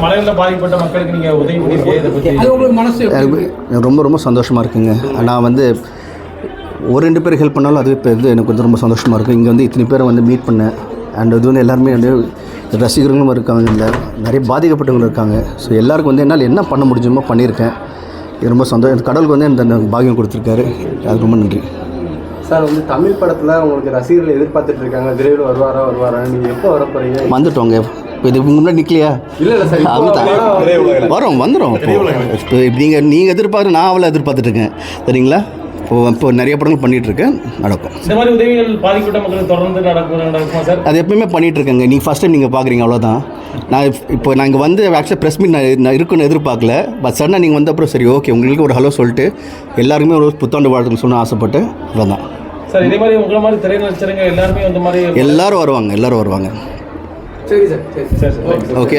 மழையில் பாதிக்கப்பட்ட மக்களுக்கு நீங்கள் உதவி மனசு ரொம்ப ரொம்ப சந்தோஷமாக இருக்குங்க. நான் வந்து ஒரு 2 பேர் ஹெல்ப் பண்ணாலும் அது இப்போ எனக்கு வந்து ரொம்ப சந்தோஷமாக இருக்குது. இங்கே வந்து இத்தனை பேரை வந்து மீட் பண்ணேன். அண்ட் இது வந்து எல்லாருமே வந்து ரசிகர்களும் இருக்காங்க, இல்லை நிறைய பாதிக்கப்பட்டவங்களும் இருக்காங்க. ஸோ எல்லாருக்கும் வந்து என்னால் என்ன பண்ண முடியுமோ பண்ணியிருக்கேன். இது ரொம்ப சந்தோஷம். கடவுளுக்கு வந்து இந்த பாக்கியம் கொடுத்துருக்காரு. அது ரொம்ப நன்றி சார். வந்து தமிழ் படத்தில் உங்களுக்கு ரசிகர்கள் எதிர்பார்த்துட்டு இருக்காங்க, விரைவில் வருவாரா நீங்கள் எப்போ வர போகிறீங்க? வந்துட்டோங்க. இப்போ இதுக்கு முன்னாடி நிற்கலையா? இல்லை சார், வந்துடும். இப்போ நீங்கள் எதிர்பார்த்து நான் அவளை எதிர்பார்த்துட்ருக்கேன். சரிங்களா? இப்போ நிறைய படங்கள் பண்ணிகிட்ருக்கேன். நடக்கும். இந்த மாதிரி உதவிகள் பாதிக்கப்பட்ட மக்களுக்கு தொடர்ந்து நடக்குமா சார்? அது எப்பவுமே பண்ணிகிட்ருக்கேங்க. நீங்கள் ஃபஸ்ட் டைம் நீங்கள் பார்க்குறீங்க, அவ்வளோதான். நான் இங்கே வந்து ஆக்சுவலாக ப்ரெஸ் மீட் நான் இருக்குன்னு எதிர்பார்க்கல. பட் சடனாக நீங்கள் வந்த அப்புறம் சரி ஓகே உங்களுக்கு ஒரு ஹலோ சொல்லிட்டு எல்லாருக்குமே ஒரு புத்தாண்டு வாழ்த்துன்னு சொன்ன ஆசைப்பட்டு அவ்வளோதான் சார். இதே மாதிரி உங்களை மாதிரி திரை நடிச்சருங்க எல்லாருமே அந்த மாதிரி எல்லோரும் வருவாங்க. சரி சார். Okay,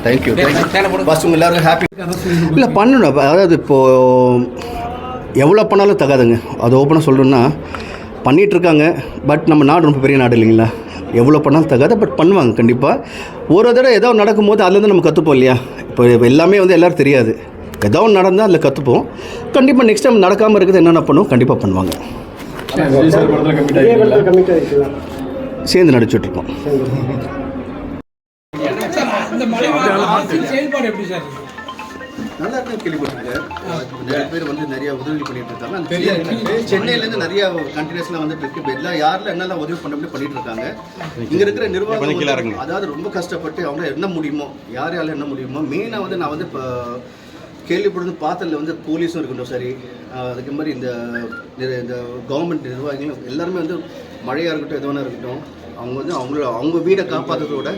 thank you. ஃபஸ்ட் உங்கள் எல்லாருக்கும் ஹாப்பி. இல்லை பண்ணணும். அதாவது இப்போது எவ்வளோ பண்ணாலும் தகாதுங்க. அது ஓப்பனாக சொல்லணுன்னா பண்ணிகிட்ருக்காங்க. பட் நம்ம நாடு ரொம்ப பெரிய நாடு இல்லைங்களா? எவ்வளோ பண்ணாலும் தகாது. பட் பண்ணுவாங்க கண்டிப்பாக. ஒரு தடவை ஏதோ நடக்கும்போது அதுலேருந்து நம்ம கற்றுப்போம் இல்லையா? இப்போ எல்லாமே வந்து எல்லோரும் தெரியாது. ஏதோ ஒன்று நடந்தால் அதில் கற்றுப்போம். கண்டிப்பாக நெக்ஸ்ட் டைம் நடக்காமல் இருக்குது என்னென்ன பண்ணுவோம் கண்டிப்பாக பண்ணுவாங்க. சேர்ந்து நடிச்சுட்ருக்கோம். நல்லா இருக்கு. கேள்விப்பட்டிருக்கேன். நிறைய பேர் வந்து நிறைய உதவி பண்ணிட்டு இருக்காங்க. அந்த சென்னையிலேருந்து நிறைய கண்டினியூஸ்லாம் வந்துட்டு இருக்கு. இப்போ எல்லாம் யாரில் என்னெல்லாம் உதவி பண்ண முடியும் பண்ணிட்டு இருக்காங்க. இங்கே இருக்கிற நிர்வாகம் அதாவது ரொம்ப கஷ்டப்பட்டு அவங்க என்ன முடியுமோ யாரால என்ன முடியுமோ மெயினாக வந்து நான் வந்து இப்போ கேள்விப்படுறது பார்த்ததில் வந்து போலீஸும் இருக்கட்டும் சரி, அதுக்கு மாதிரி இந்த கவர்மெண்ட் நிர்வாகிகளும் எல்லாருமே வந்து மழையாக இருக்கட்டும் எது வேணா இருக்கட்டும் அவங்க வந்து அவங்க வீடை காப்பாற்றுறதோட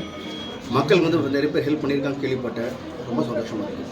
மக்களுக்கு வந்து நிறைய பேர் ஹெல்ப் பண்ணியிருக்காங்க கேள்விப்பட்டேன். ரொம்ப சந்தோஷமாக இருக்குது.